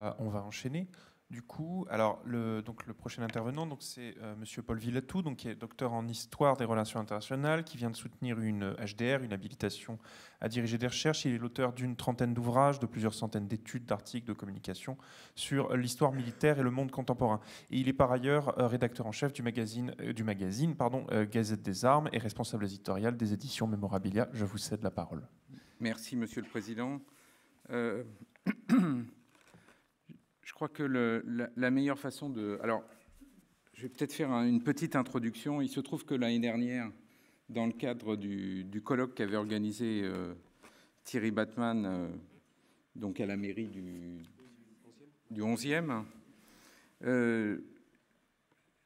On va enchaîner. Du coup, alors le prochain intervenant, c'est Monsieur Paul Villetout, qui est docteur en histoire des relations internationales, qui vient de soutenir une HDR, une habilitation à diriger des recherches. Il est l'auteur d'une trentaine d'ouvrages, de plusieurs centaines d'études, d'articles, de communications sur l'histoire militaire et le monde contemporain. Et il est par ailleurs rédacteur en chef du magazine Gazette des Armes et responsable éditorial des éditions Memorabilia. Je vous cède la parole. Merci, Monsieur le Président. Je crois que la meilleure façon de... Alors, je vais peut-être faire une petite introduction. Il se trouve que l'année dernière, dans le cadre du colloque qu'avait organisé Thierry Batman, donc à la mairie du 11e,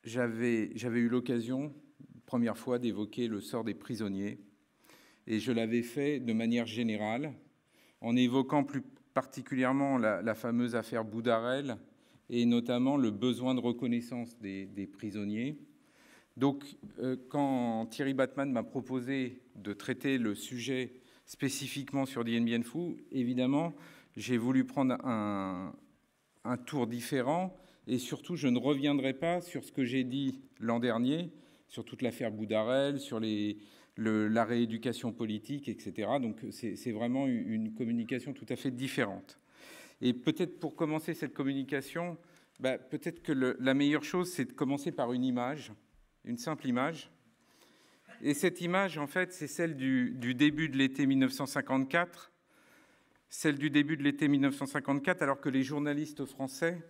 j'avais eu l'occasion, première fois, d'évoquer le sort des prisonniers. Et je l'avais fait de manière générale, en évoquant plus particulièrement la fameuse affaire Boudarel et notamment le besoin de reconnaissance des prisonniers. Donc, quand Thierry Batman m'a proposé de traiter le sujet spécifiquement sur Dien Bien Phu, évidemment, j'ai voulu prendre un tour différent et surtout, je ne reviendrai pas sur ce que j'ai dit l'an dernier, sur toute l'affaire Boudarel, sur la rééducation politique, etc. Donc, c'est vraiment une communication tout à fait différente. Et peut-être pour commencer cette communication, peut-être que la meilleure chose, c'est de commencer par une image, une simple image. Et cette image, en fait, c'est celle du début de l'été 1954, celle du début de l'été 1954, alors que les journalistes français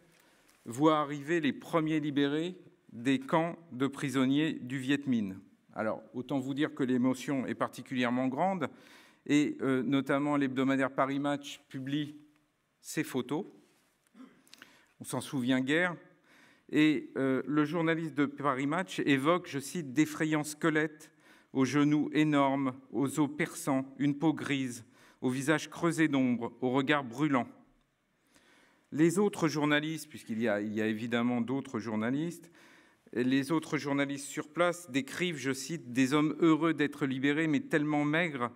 voient arriver les premiers libérés des camps de prisonniers du Viet Minh. Alors, autant vous dire que l'émotion est particulièrement grande, et notamment l'hebdomadaire Paris Match publie ces photos. On s'en souvient guère. Et le journaliste de Paris Match évoque, je cite, « d'effrayants squelettes, aux genoux énormes, aux os perçants, une peau grise, au visage creusé d'ombre, au regard brûlant ». Les autres journalistes, puisqu'il y a évidemment d'autres journalistes, les autres journalistes sur place décrivent, je cite, « des hommes heureux d'être libérés, mais tellement maigres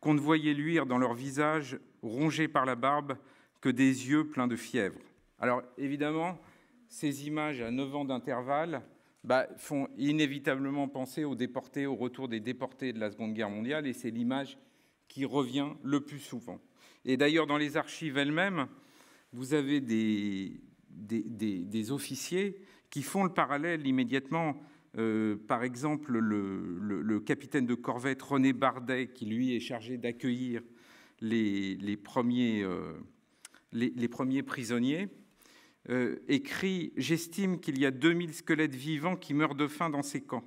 qu'on ne voyait luire dans leur visage, rongés par la barbe, que des yeux pleins de fièvre ». Alors, évidemment, ces images à 9 ans d'intervalle font inévitablement penser aux déportés, au retour des déportés de la Seconde Guerre mondiale, et c'est l'image qui revient le plus souvent. Et d'ailleurs, dans les archives elles-mêmes, vous avez des officiers qui font le parallèle immédiatement. Par exemple, le capitaine de corvette René Bardet, qui lui est chargé d'accueillir les premiers prisonniers, écrit « J'estime qu'il y a 2000 squelettes vivants qui meurent de faim dans ces camps.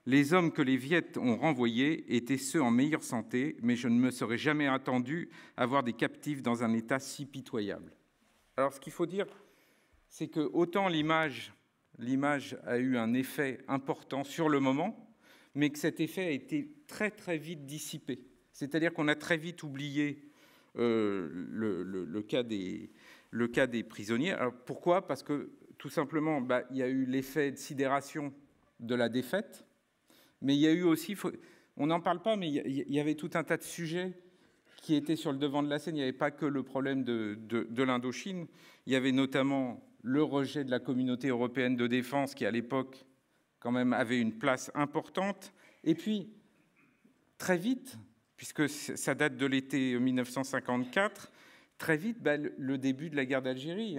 Les hommes que les Viettes ont renvoyés étaient ceux en meilleure santé, mais je ne me serais jamais attendu à voir des captifs dans un état si pitoyable. » Alors, ce qu'il faut dire, c'est que autant l'image a eu un effet important sur le moment, mais que cet effet a été très, très vite dissipé. C'est-à-dire qu'on a très vite oublié le cas des prisonniers. Alors, pourquoi ? Parce que, tout simplement, il y a eu l'effet de sidération de la défaite, mais il y a eu aussi, on n'en parle pas, mais il y avait tout un tas de sujets qui étaient sur le devant de la scène. Il n'y avait pas que le problème de l'Indochine. Il y avait notamment le rejet de la communauté européenne de défense qui, à l'époque, quand même avait une place importante. Et puis, très vite, puisque ça date de l'été 1954, très vite, le début de la guerre d'Algérie,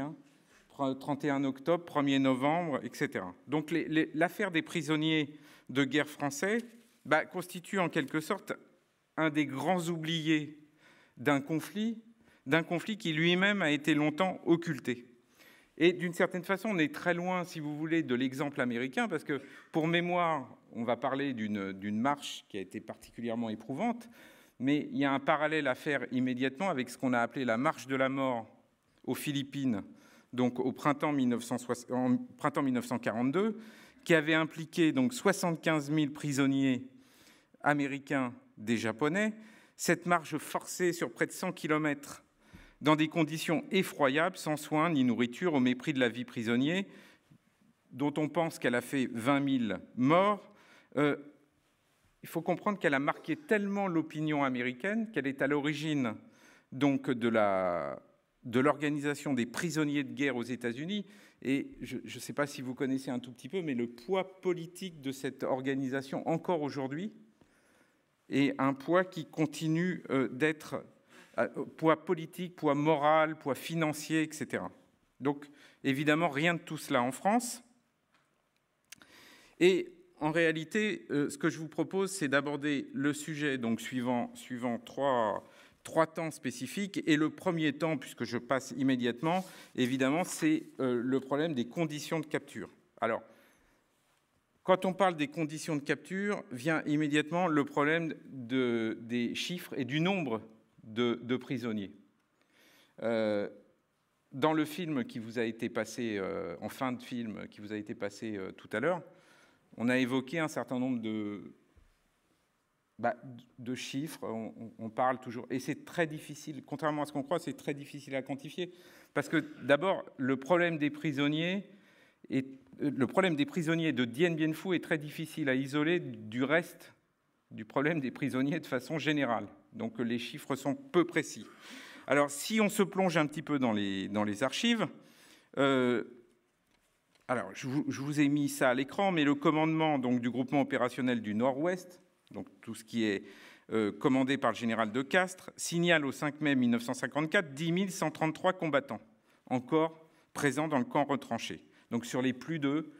31 octobre, 1er novembre, etc. Donc, l'affaire des prisonniers de guerre français constitue en quelque sorte un des grands oubliés d'un conflit qui lui-même a été longtemps occulté. Et d'une certaine façon, on est très loin, si vous voulez, de l'exemple américain, parce que, pour mémoire, on va parler d'une marche qui a été particulièrement éprouvante, mais il y a un parallèle à faire immédiatement avec ce qu'on a appelé la marche de la mort aux Philippines, donc au printemps 1942, qui avait impliqué donc 75 000 prisonniers américains des Japonais. Cette marche forcée sur près de 100 km dans des conditions effroyables, sans soins ni nourriture, au mépris de la vie prisonnier, dont on pense qu'elle a fait 20 000 morts. Il faut comprendre qu'elle a marqué tellement l'opinion américaine qu'elle est à l'origine donc de la de l'organisation des prisonniers de guerre aux États-Unis. Et je ne sais pas si vous connaissez un tout petit peu, mais le poids politique de cette organisation, encore aujourd'hui, est un poids qui continue d'être poids politique, poids moral, poids financier, etc. Donc, évidemment, rien de tout cela en France. Et en réalité, ce que je vous propose, c'est d'aborder le sujet donc, suivant trois temps spécifiques. Et le premier temps, puisque je passe immédiatement, évidemment, c'est le problème des conditions de capture. Alors, quand on parle des conditions de capture, vient immédiatement le problème des chiffres et du nombre de prisonniers. Dans le film qui vous a été passé, en fin de film, qui vous a été passé tout à l'heure, on a évoqué un certain nombre de chiffres, on parle toujours, et c'est très difficile, contrairement à ce qu'on croit, c'est très difficile à quantifier, parce que d'abord, le problème des prisonniers de Dien Bien Phu est très difficile à isoler du reste du problème des prisonniers de façon générale. Donc les chiffres sont peu précis. Alors si on se plonge un petit peu dans les archives, alors je vous ai mis ça à l'écran, mais le commandement donc, du groupement opérationnel du Nord-Ouest, donc tout ce qui est commandé par le général de Castres, signale au 5 mai 1954 10 133 combattants encore présents dans le camp retranché. Donc sur les plus de,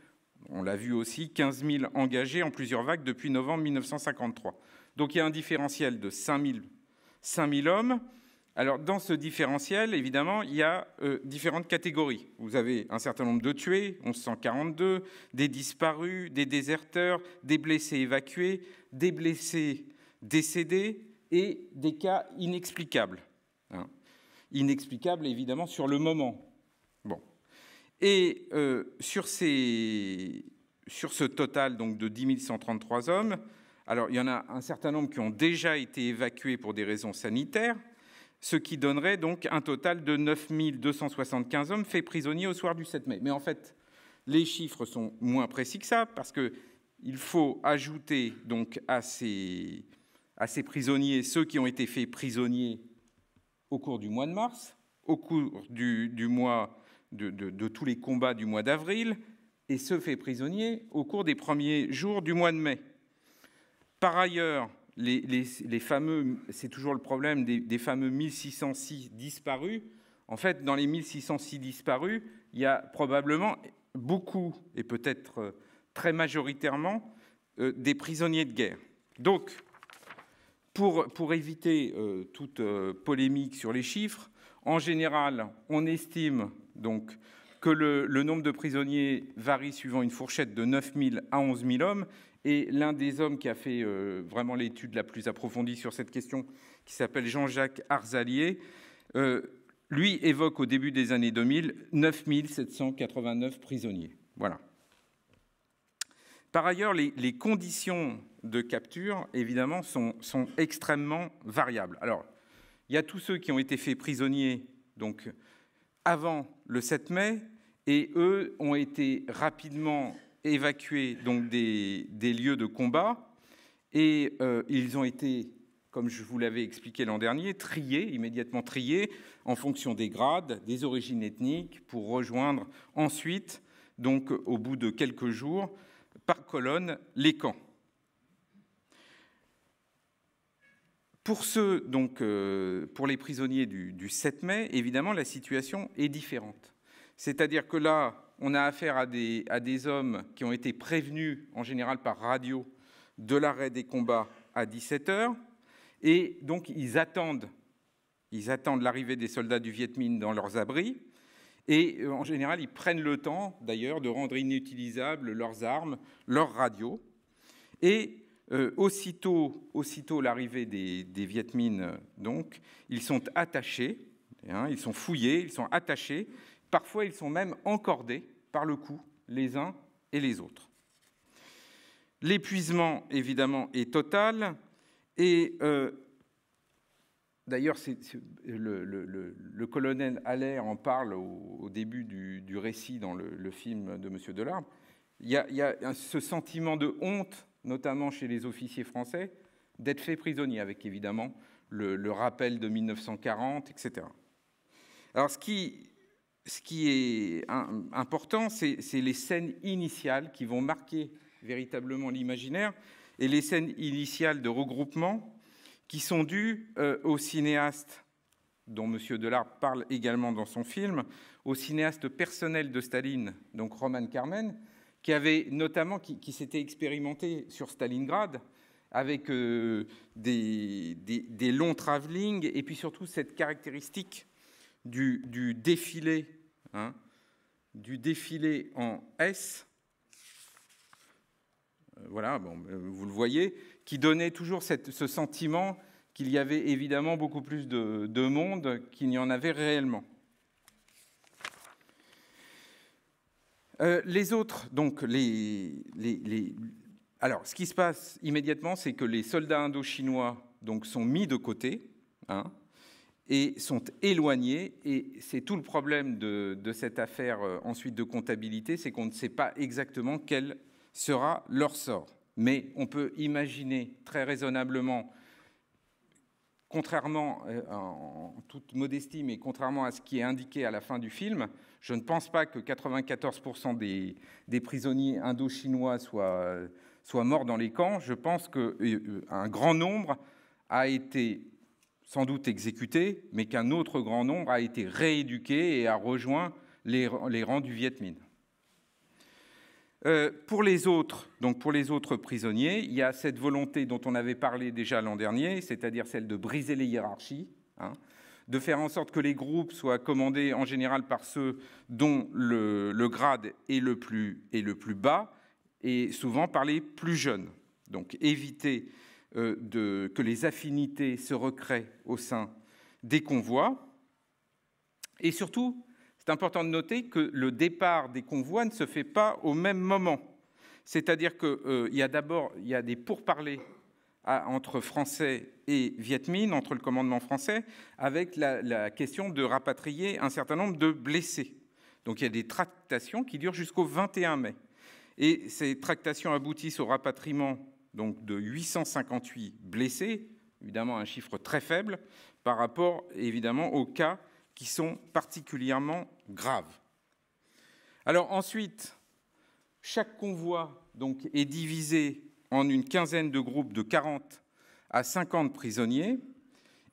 on l'a vu aussi, 15 000 engagés en plusieurs vagues depuis novembre 1953. Donc il y a un différentiel de 5 000 hommes. Alors dans ce différentiel, évidemment, il y a différentes catégories. Vous avez un certain nombre de tués, 1142, des disparus, des déserteurs, des blessés évacués, des blessés décédés et des cas inexplicables. Inexplicables, évidemment, sur le moment. Bon. Et sur ce total donc, de 10 133 hommes, alors il y en a un certain nombre qui ont déjà été évacués pour des raisons sanitaires, ce qui donnerait donc un total de 9 275 hommes faits prisonniers au soir du 7 mai. Mais en fait, les chiffres sont moins précis que ça, parce qu'il faut ajouter donc, à ces prisonniers ceux qui ont été faits prisonniers au cours du mois de mars, au cours du mois de tous les combats du mois d'avril, et ceux faits prisonniers au cours des premiers jours du mois de mai. Par ailleurs, les fameux, c'est toujours le problème des fameux 1606 disparus. En fait, dans les 1606 disparus, il y a probablement beaucoup, et peut-être très majoritairement, des prisonniers de guerre. Donc, pour éviter toute polémique sur les chiffres, en général, on estime donc que le nombre de prisonniers varie suivant une fourchette de 9 000 à 11 000 hommes. Et l'un des hommes qui a fait vraiment l'étude la plus approfondie sur cette question, qui s'appelle Jean-Jacques Arzalier, lui évoque au début des années 2000 9 789 prisonniers. Voilà. Par ailleurs, les conditions de capture, évidemment, sont extrêmement variables. Alors, il y a tous ceux qui ont été faits prisonniers donc, avant le 7 mai, et eux ont été rapidement évacués donc, des lieux de combat, et ils ont été, comme je vous l'avais expliqué l'an dernier, immédiatement triés en fonction des grades, des origines ethniques, pour rejoindre ensuite, donc, au bout de quelques jours, par colonne, les camps. Pour pour les prisonniers du 7 mai, évidemment, la situation est différente. C'est-à-dire que là, on a affaire à des hommes qui ont été prévenus, en général par radio, de l'arrêt des combats à 17h, et donc ils attendent l'arrivée des soldats du Viet Minh dans leurs abris, et en général, ils prennent le temps, d'ailleurs, de rendre inutilisables leurs armes, leurs radios, et aussitôt l'arrivée des Viet Minh, donc, ils sont attachés, ils sont fouillés, ils sont attachés. Parfois, ils sont même encordés par le cou, les uns et les autres. L'épuisement, évidemment, est total. Et d'ailleurs, le colonel Allaire en parle au début du récit dans le film de M. Delarme. Il y a ce sentiment de honte, notamment chez les officiers français, d'être faits prisonniers, avec évidemment le rappel de 1940, etc. Alors, ce qui est important, c'est les scènes initiales qui vont marquer véritablement l'imaginaire, et les scènes initiales de regroupement qui sont dues au cinéaste, dont M. Delard parle également dans son film, au cinéaste personnel de Staline, donc Roman Karmen, qui avait notamment, qui s'était expérimenté sur Stalingrad, avec des longs travelling, et puis surtout cette caractéristique du défilé, hein, du défilé en S, voilà, bon, vous le voyez, qui donnait toujours ce sentiment qu'il y avait évidemment beaucoup plus de monde qu'il n'y en avait réellement. Les autres, donc alors, ce qui se passe immédiatement, c'est que les soldats indo-chinois donc, sont mis de côté, hein, et sont éloignés. Et c'est tout le problème de cette affaire ensuite de comptabilité, c'est qu'on ne sait pas exactement quel sera leur sort. Mais on peut imaginer très raisonnablement, contrairement, en toute modestie, mais contrairement à ce qui est indiqué à la fin du film, je ne pense pas que 94% des prisonniers indo-chinois soient morts dans les camps. Je pense qu'un grand nombre a été sans doute exécuté, mais qu'un autre grand nombre a été rééduqué et a rejoint les rangs du Viet Minh. Pour les autres prisonniers, il y a cette volonté dont on avait parlé déjà l'an dernier, c'est-à-dire celle de briser les hiérarchies, hein, de faire en sorte que les groupes soient commandés en général par ceux dont le grade est le plus bas, et souvent par les plus jeunes. Donc éviter que les affinités se recréent au sein des convois. Et surtout, c'est important de noter que le départ des convois ne se fait pas au même moment. C'est-à-dire qu'il y a des pourparlers entre Français et Viet Minh, entre le commandement français, avec la question de rapatrier un certain nombre de blessés. Donc il y a des tractations qui durent jusqu'au 21 mai. Et ces tractations aboutissent au rapatriement donc, de 858 blessés, évidemment un chiffre très faible, par rapport évidemment aux cas qui sont particulièrement graves. Alors ensuite, chaque convoi donc, est divisé en une quinzaine de groupes de 40 à 50 prisonniers,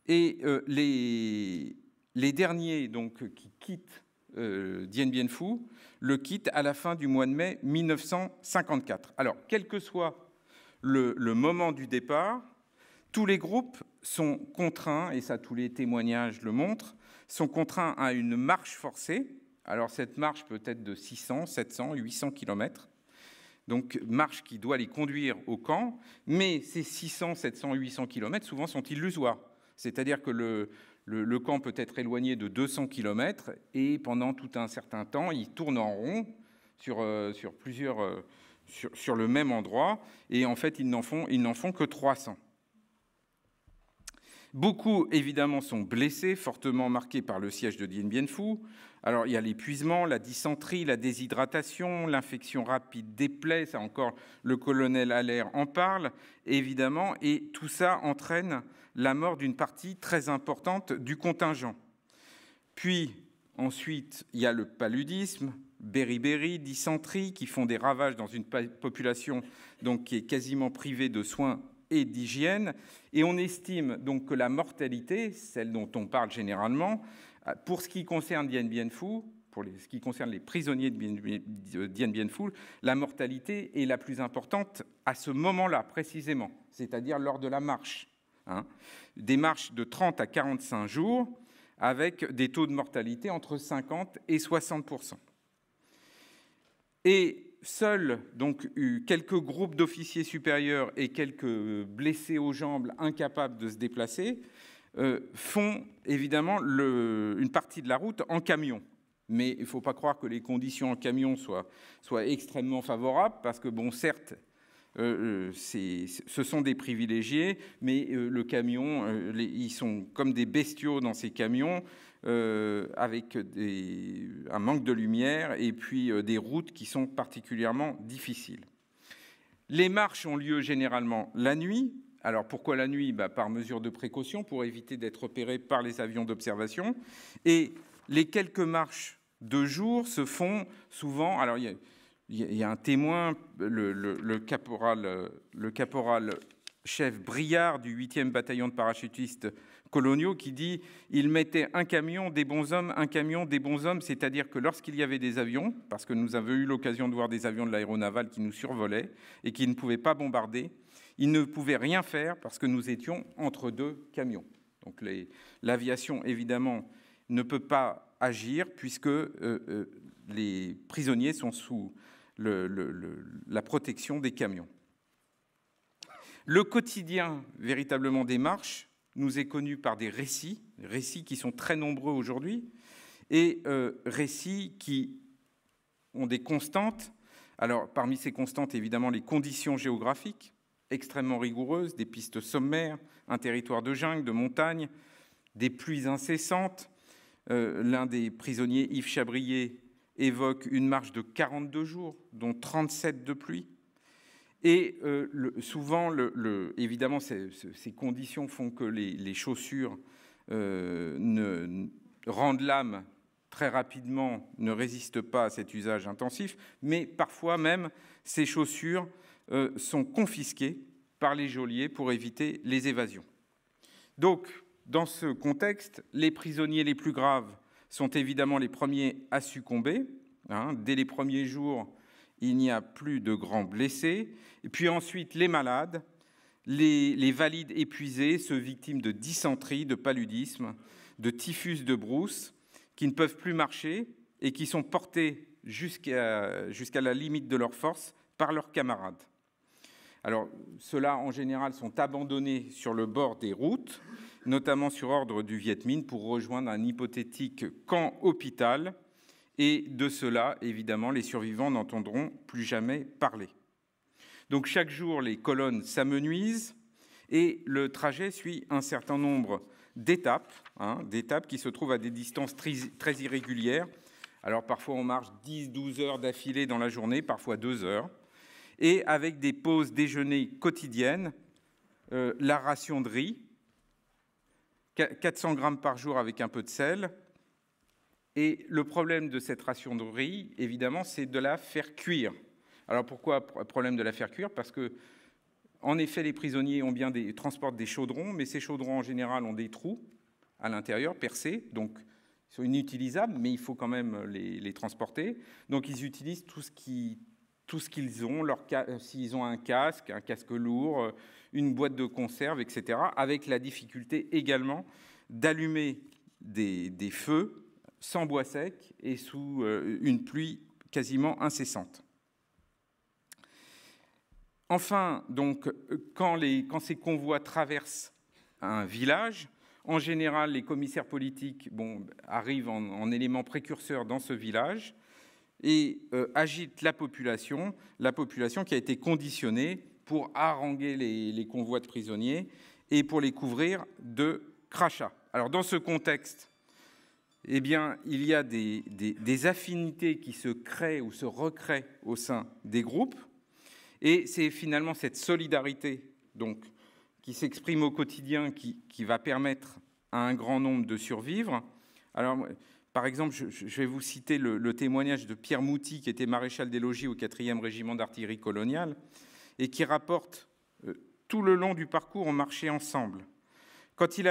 et les derniers donc, qui quittent Dien Bien Phu le quittent à la fin du mois de mai 1954. Alors, quel que soit le moment du départ, tous les groupes sont contraints, et ça tous les témoignages le montrent, sont contraints à une marche forcée. Alors cette marche peut être de 600, 700, 800 km, donc marche qui doit les conduire au camp, mais ces 600, 700, 800 km souvent sont illusoires. C'est-à-dire que le camp peut être éloigné de 200 km et pendant tout un certain temps, il tourne en rond sur le même endroit, et en fait, ils n'en font que 300. Beaucoup, évidemment, sont blessés, fortement marqués par le siège de Dien Bien Phu. Alors, il y a l'épuisement, la dysenterie, la déshydratation, l'infection rapide des plaies, ça encore, le colonel Allaire en parle, évidemment, et tout ça entraîne la mort d'une partie très importante du contingent. Puis, ensuite, il y a le paludisme, beriberi, dysenterie, qui font des ravages dans une population donc, qui est quasiment privée de soins et d'hygiène, et on estime donc que la mortalité, celle dont on parle généralement, pour ce qui concerne Dien Bien Phu, pour ce qui concerne les prisonniers de Dien Bien Phu, la mortalité est la plus importante à ce moment-là précisément, c'est-à-dire lors de la marche, hein, des marches de 30 à 45 jours, avec des taux de mortalité entre 50 et 60%. Et seuls donc, quelques groupes d'officiers supérieurs et quelques blessés aux jambes incapables de se déplacer font évidemment une partie de la route en camion. Mais il ne faut pas croire que les conditions en camion soient extrêmement favorables, parce que, bon, certes, ce sont des privilégiés, mais le camion, ils sont comme des bestiaux dans ces camions, avec un manque de lumière et puis des routes qui sont particulièrement difficiles. Les marches ont lieu généralement la nuit. Alors pourquoi la nuit ? Par mesure de précaution, pour éviter d'être repéré par les avions d'observation. Et les quelques marches de jour se font souvent... Alors, il y a un témoin, le caporal chef Briard du 8e bataillon de parachutistes coloniaux qui dit « Il mettait un camion des bonshommes, c'est-à-dire que lorsqu'il y avait des avions, parce que nous avions eu l'occasion de voir des avions de l'aéronavale qui nous survolaient et qui ne pouvaient pas bombarder, ils ne pouvaient rien faire parce que nous étions entre deux camions. » Donc l'aviation, évidemment, ne peut pas agir puisque les prisonniers sont sous la protection des camions. Le quotidien, véritablement, des marches nous est connu par des récits qui sont très nombreux aujourd'hui, et récits qui ont des constantes. Alors, parmi ces constantes, évidemment, les conditions géographiques extrêmement rigoureuses, des pistes sommaires, un territoire de jungle, de montagne, des pluies incessantes. L'un des prisonniers, Yves Chabrier, évoque une marche de 42 jours, dont 37 de pluie. Et souvent, évidemment, ces conditions font que les chaussures rendent l'âme très rapidement, ne résistent pas à cet usage intensif, mais parfois même, ces chaussures sont confisquées par les geôliers pour éviter les évasions. Donc, dans ce contexte, les prisonniers les plus graves sont évidemment les premiers à succomber. Dès les premiers jours, il n'y a plus de grands blessés. Et puis ensuite, les malades, les valides épuisés, ceux victimes de dysenterie, de paludisme, de typhus de brousse, qui ne peuvent plus marcher et qui sont portés jusqu'à la limite de leur force par leurs camarades. Alors, ceux-là, en général, sont abandonnés sur le bord des routes, notamment sur ordre du Viet Minh, pour rejoindre un hypothétique camp hôpital. Et de cela, évidemment, les survivants n'entendront plus jamais parler. Donc chaque jour, les colonnes s'amenuisent et le trajet suit un certain nombre d'étapes, d'étapes qui se trouvent à des distances très irrégulières. Alors parfois, on marche 10-12 heures d'affilée dans la journée, parfois 2 heures, et avec des pauses déjeuner quotidiennes, la ration de riz, 400 grammes par jour avec un peu de sel. Et le problème de cette ration de riz, évidemment, c'est de la faire cuire. Alors pourquoi problème de la faire cuire? Parce que, en effet, les prisonniers transportent des chaudrons, mais ces chaudrons, en général, ont des trous à l'intérieur, percés, donc ils sont inutilisables, mais il faut quand même les transporter. Donc ils utilisent tout ce qu'ils ont, s'ils ont un casque lourd, une boîte de conserve, etc., avec la difficulté également d'allumer des feux sans bois sec et sous une pluie quasiment incessante. Enfin, donc, quand ces convois traversent un village, en général, les commissaires politiques arrivent en éléments précurseurs dans ce village et agitent la population qui a été conditionnée pour haranguer les convois de prisonniers et pour les couvrir de crachats. Alors, dans ce contexte, eh bien, il y a des affinités qui se créent ou se recréent au sein des groupes. Et c'est finalement cette solidarité donc, qui s'exprime au quotidien qui va permettre à un grand nombre de survivre. Alors, par exemple, je vais vous citer le témoignage de Pierre Mouty, qui était maréchal des logis au 4e régiment d'artillerie coloniale, et qui rapporte tout le long du parcours, on marchait ensemble. Quand il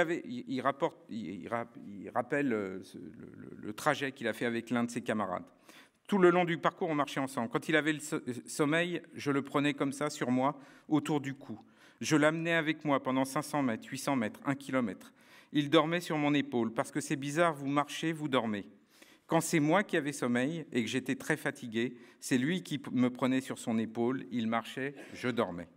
rappelle le trajet qu'il a fait avec l'un de ses camarades. Tout le long du parcours, on marchait ensemble. Quand il avait le sommeil, je le prenais comme ça sur moi, autour du cou. Je l'amenais avec moi pendant 500 mètres, 800 mètres, 1 kilomètre. Il dormait sur mon épaule, parce que c'est bizarre, vous marchez, vous dormez. Quand c'est moi qui avais sommeil et que j'étais très fatigué, c'est lui qui me prenait sur son épaule, il marchait, je dormais.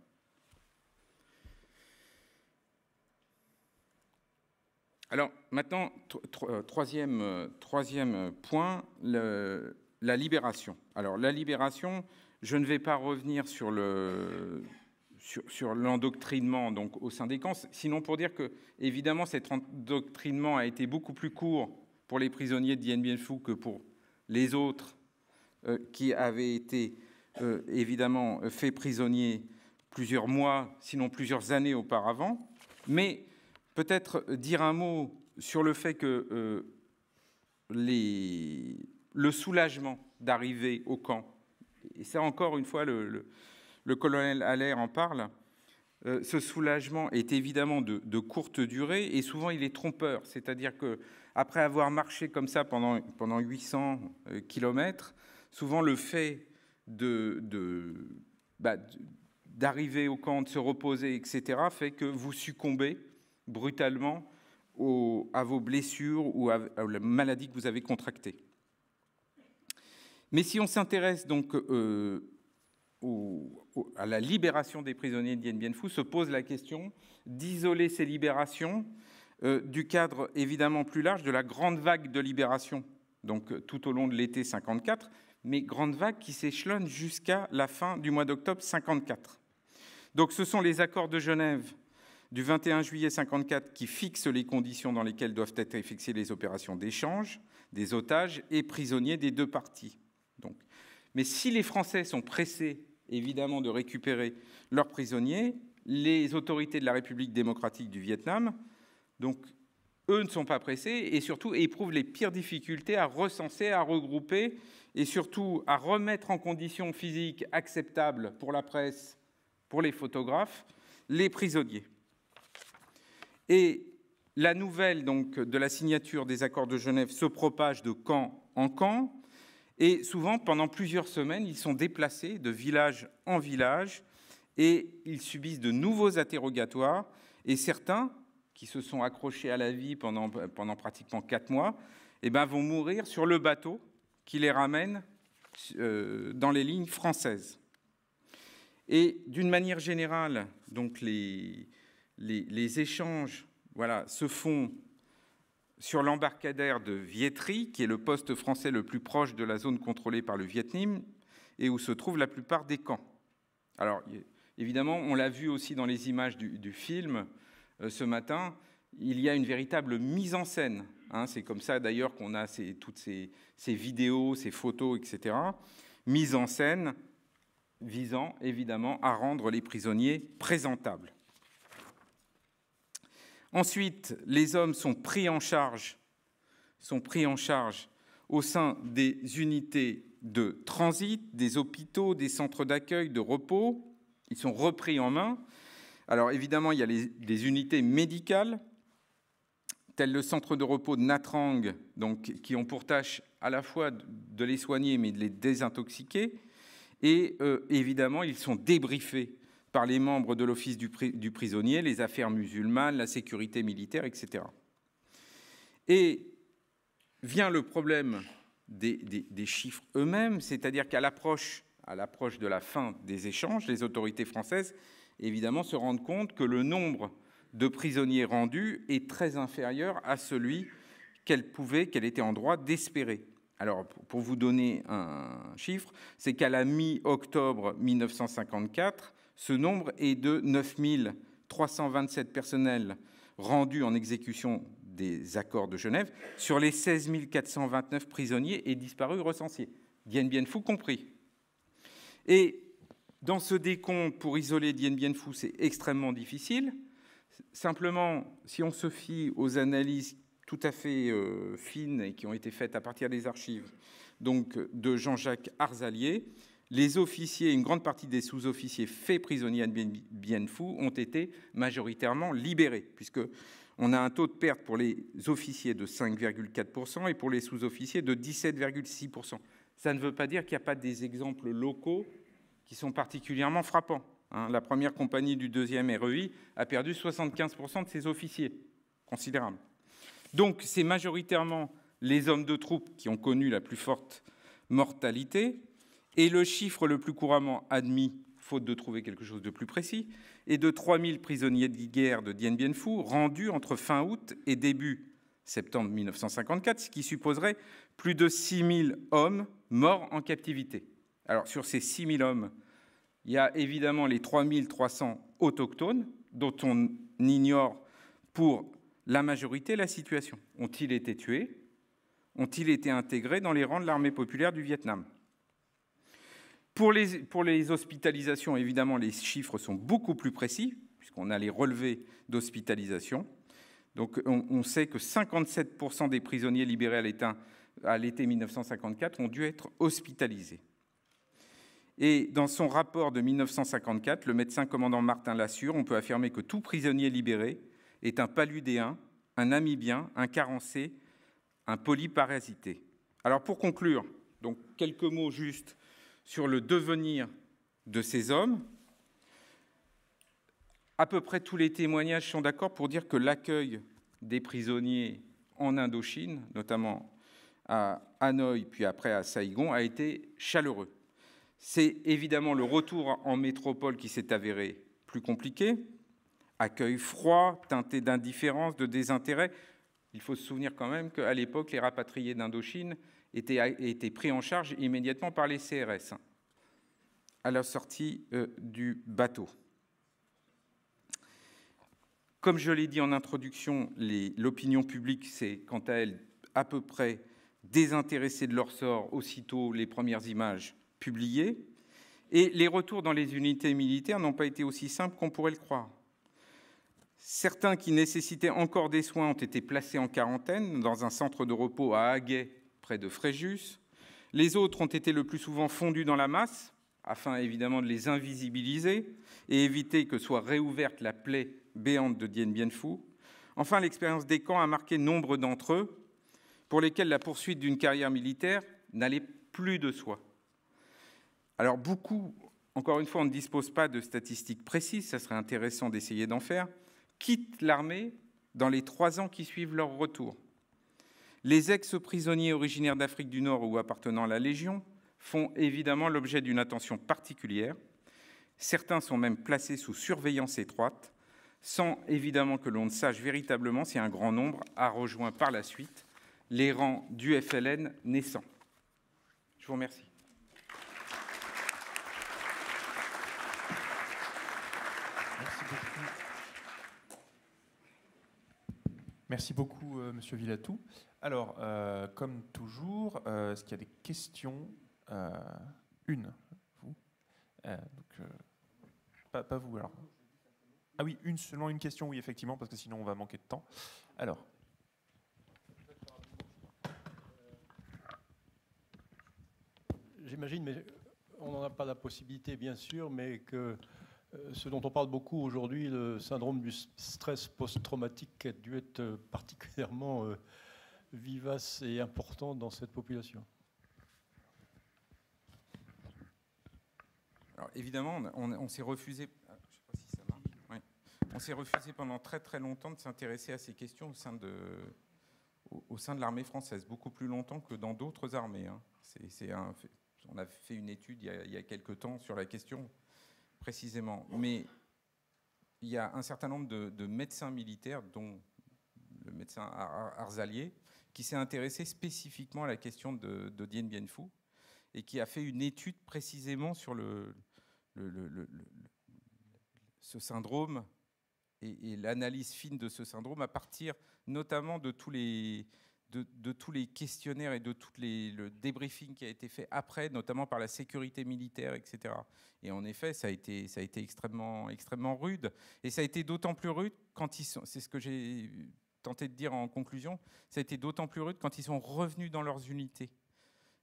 Alors maintenant, troisième point, la libération. Alors la libération, je ne vais pas revenir sur l'endoctrinement donc au sein des camps, sinon pour dire que évidemment cet endoctrinement a été beaucoup plus court pour les prisonniers de Dien Bien Phu que pour les autres qui avaient été évidemment faits prisonniers plusieurs mois, sinon plusieurs années auparavant, mais peut-être dire un mot sur le fait que le soulagement d'arriver au camp, et ça encore une fois le colonel Allaire en parle, ce soulagement est évidemment de courte durée et souvent il est trompeur, c'est-à-dire qu'après avoir marché comme ça pendant 800 kilomètres, souvent le fait d'arriver au camp, de se reposer, etc., fait que vous succombez brutalement à vos blessures ou à la maladie que vous avez contractée. Mais si on s'intéresse donc à la libération des prisonniers de Dien Bien Phu, se pose la question d'isoler ces libérations du cadre évidemment plus large de la grande vague de libération, donc tout au long de l'été 54, mais grande vague qui s'échelonne jusqu'à la fin du mois d'octobre 54. Donc ce sont les accords de Genève du 21 juillet 54 qui fixent les conditions dans lesquelles doivent être effectuées les opérations d'échange des otages et prisonniers des deux parties. Donc, mais si les Français sont pressés, évidemment, de récupérer leurs prisonniers, les autorités de la République démocratique du Vietnam, donc, eux ne sont pas pressés et surtout éprouvent les pires difficultés à recenser, à regrouper et surtout à remettre en conditions physiques acceptables pour la presse, pour les photographes, les prisonniers. Et la nouvelle donc, de la signature des accords de Genève se propage de camp en camp. Et souvent, pendant plusieurs semaines, ils sont déplacés de village en village et ils subissent de nouveaux interrogatoires. Et certains, qui se sont accrochés à la vie pendant pratiquement 4 mois, vont mourir sur le bateau qui les ramène dans les lignes françaises. Et d'une manière générale, donc les échanges se font sur l'embarcadère de Vietri, qui est le poste français le plus proche de la zone contrôlée par le Viet Minh et où se trouvent la plupart des camps. Alors, évidemment, on l'a vu aussi dans les images du film ce matin, il y a une véritable mise en scène. C'est comme ça, d'ailleurs, qu'on a toutes ces vidéos, ces photos, etc. Mise en scène visant, évidemment, à rendre les prisonniers présentables. Ensuite, les hommes sont pris en charge au sein des unités de transit, des hôpitaux, des centres d'accueil, de repos. Ils sont repris en main. Alors évidemment, il y a les unités médicales, telles le centre de repos de Nha Trang, donc, qui ont pour tâche à la fois de les soigner, mais de les désintoxiquer. Et évidemment, ils sont débriefés par les membres de l'Office du prisonnier, les affaires musulmanes, la sécurité militaire, etc. Et vient le problème des chiffres eux-mêmes, c'est-à-dire qu'à l'approche de la fin des échanges, les autorités françaises, évidemment, se rendent compte que le nombre de prisonniers rendus est très inférieur à celui qu'elle était en droit d'espérer. Alors, pour vous donner un chiffre, c'est qu'à la mi-octobre 1954, ce nombre est de 9 327 personnels rendus en exécution des accords de Genève sur les 16 429 prisonniers et disparus recensés, Dien Bien Phu compris. Et dans ce décompte, pour isoler Dien Bien Phu, c'est extrêmement difficile. Simplement, si on se fie aux analyses tout à fait fines et qui ont été faites à partir des archives donc, de Jean-Jacques Arzalier, les officiers, une grande partie des sous-officiers faits prisonniers à Bien Phu ont été majoritairement libérés, puisqu'on a un taux de perte pour les officiers de 5,4% et pour les sous-officiers de 17,6%. Ça ne veut pas dire qu'il n'y a pas des exemples locaux qui sont particulièrement frappants. La première compagnie du 2e REI a perdu 75% de ses officiers, considérable. Donc, c'est majoritairement les hommes de troupe qui ont connu la plus forte mortalité. Et le chiffre le plus couramment admis, faute de trouver quelque chose de plus précis, est de 3 000 prisonniers de guerre de Dien Bien Phu rendus entre fin août et début septembre 1954, ce qui supposerait plus de 6 000 hommes morts en captivité. Alors, sur ces 6 000 hommes, il y a évidemment les 3 300 autochtones, dont on ignore pour la majorité la situation. Ont-ils été tués? Ont-ils été intégrés dans les rangs de l'armée populaire du Vietnam? Pour les hospitalisations, évidemment, les chiffres sont beaucoup plus précis, puisqu'on a les relevés d'hospitalisation. Donc on sait que 57% des prisonniers libérés à l'été 1954 ont dû être hospitalisés. Et dans son rapport de 1954, le médecin commandant Martin Lassure, on peut affirmer que tout prisonnier libéré est un paludéen, un amibien, un carencé, un polyparasité. Alors pour conclure, donc quelques mots juste sur le devenir de ces hommes. À peu près tous les témoignages sont d'accord pour dire que l'accueil des prisonniers en Indochine, notamment à Hanoï puis après à Saïgon, a été chaleureux. C'est évidemment le retour en métropole qui s'est avéré plus compliqué. Accueil froid, teinté d'indifférence, de désintérêt. Il faut se souvenir quand même qu'à l'époque, les rapatriés d'Indochine étaient pris en charge immédiatement par les CRS à la sortie du bateau. Comme je l'ai dit en introduction, l'opinion publique s'est, quant à elle, à peu près désintéressée de leur sort aussitôt les premières images publiées. Et les retours dans les unités militaires n'ont pas été aussi simples qu'on pourrait le croire. Certains qui nécessitaient encore des soins ont été placés en quarantaine dans un centre de repos à Aguet, près de Fréjus. Les autres ont été le plus souvent fondus dans la masse, afin évidemment de les invisibiliser et éviter que soit réouverte la plaie béante de Dien Bien Phu. Enfin, l'expérience des camps a marqué nombre d'entre eux, pour lesquels la poursuite d'une carrière militaire n'allait plus de soi. Alors beaucoup, encore une fois, on ne dispose pas de statistiques précises, ça serait intéressant d'essayer d'en faire, quittent l'armée dans les 3 ans qui suivent leur retour. Les ex-prisonniers originaires d'Afrique du Nord ou appartenant à la Légion font évidemment l'objet d'une attention particulière. Certains sont même placés sous surveillance étroite, sans évidemment que l'on ne sache véritablement si un grand nombre a rejoint par la suite les rangs du FLN naissant. Je vous remercie. Merci beaucoup, Monsieur Villatou. Alors, comme toujours, est-ce qu'il y a des questions? Une, vous. Pas vous, alors. Ah oui, seulement une question, oui, effectivement, parce que sinon on va manquer de temps. Alors. J'imagine, mais on n'en a pas la possibilité, bien sûr, mais que ce dont on parle beaucoup aujourd'hui, le syndrome du stress post-traumatique, a dû être particulièrement vivace et important dans cette population. Alors évidemment, on s'est refusé. Je ne sais pas si ça marche. Oui. On s'est refusé pendant très très longtemps de s'intéresser à ces questions au sein de l'armée française, beaucoup plus longtemps que dans d'autres armées. Hein. On a fait une étude il y a quelque temps sur la question précisément. Mais il y a un certain nombre de médecins militaires, dont le médecin Arzalier, qui s'est intéressé spécifiquement à la question de Dien Bien Phu et qui a fait une étude précisément sur ce syndrome et l'analyse fine de ce syndrome à partir notamment de tous les questionnaires et de tout le débriefing qui a été fait après, notamment par la sécurité militaire, etc. Et en effet, ça a été extrêmement, extrêmement rude. Et ça a été d'autant plus rude quand ils sont, c'est ce que j'ai tenté de dire en conclusion, ça a été d'autant plus rude quand ils sont revenus dans leurs unités.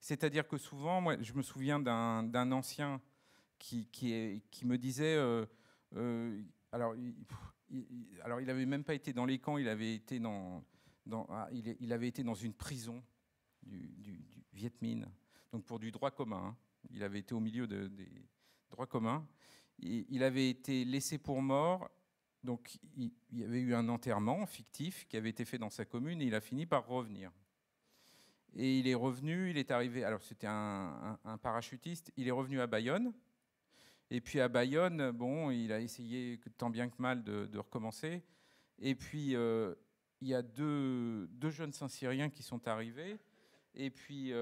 C'est-à-dire que souvent, moi, je me souviens d'un ancien qui me disait, alors il n'avait même pas été dans les camps, il avait été il avait été dans une prison du Viet Minh, donc pour du droit commun. Hein. Il avait été au milieu des droits communs. Il avait été laissé pour mort, donc il y avait eu un enterrement fictif qui avait été fait dans sa commune et il a fini par revenir. Et il est revenu, il est arrivé, alors c'était un parachutiste, il est revenu à Bayonne. Et puis à Bayonne, bon, il a essayé tant bien que mal de recommencer. Et puis il y a deux jeunes Saint-Syriens qui sont arrivés. Et puis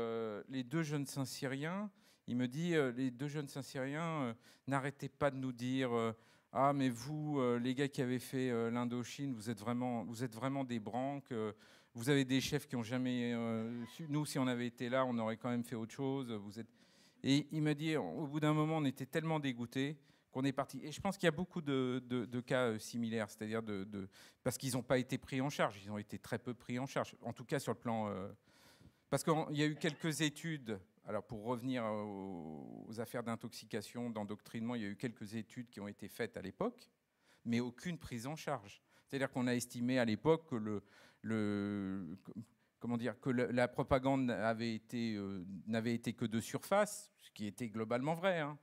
les 2 jeunes Saint-Syriens, il me dit, les 2 jeunes Saint-Syriens, n'arrêtez pas de nous dire ah mais vous, les gars qui avez fait l'Indochine, vous êtes vraiment des branques. Vous avez des chefs qui n'ont jamais su. Nous, si on avait été là, on aurait quand même fait autre chose. Et il m'a dit, au bout d'un moment, on était tellement dégoûtés qu'on est parti. Et je pense qu'il y a beaucoup de cas similaires, c'est-à-dire parce qu'ils n'ont pas été pris en charge, ils ont été très peu pris en charge, en tout cas sur le plan... parce qu'il y a eu quelques études, alors pour revenir aux affaires d'intoxication, d'endoctrinement, il y a eu quelques études qui ont été faites à l'époque, mais aucune prise en charge. C'est-à-dire qu'on a estimé à l'époque que la propagande n'avait été que de surface, ce qui était globalement vrai, hein,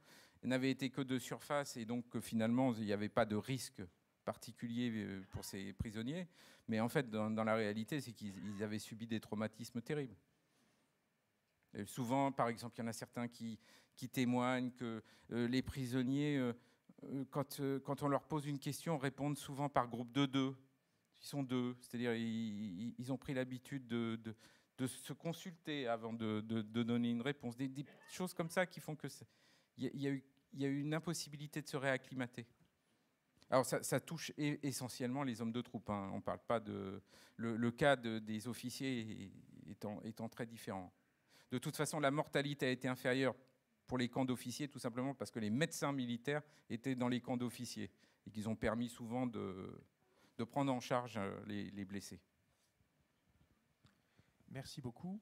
n'avait été que de surface, et donc que finalement il n'y avait pas de risque particulier pour ces prisonniers. Mais en fait, dans la réalité, c'est qu'ils avaient subi des traumatismes terribles. Et souvent, par exemple, il y en a certains qui témoignent que les prisonniers, quand on leur pose une question, répondent souvent par groupe de deux. Ils sont deux, c'est-à-dire ils ont pris l'habitude de se consulter avant de donner une réponse. Des choses comme ça qui font que il y a eu une impossibilité de se réacclimater. Alors ça touche essentiellement les hommes de troupe. Hein. On ne parle pas de le cas des officiers étant très différent. De toute façon, la mortalité a été inférieure pour les camps d'officiers, tout simplement parce que les médecins militaires étaient dans les camps d'officiers et qu'ils ont permis souvent de prendre en charge les blessés. Merci beaucoup.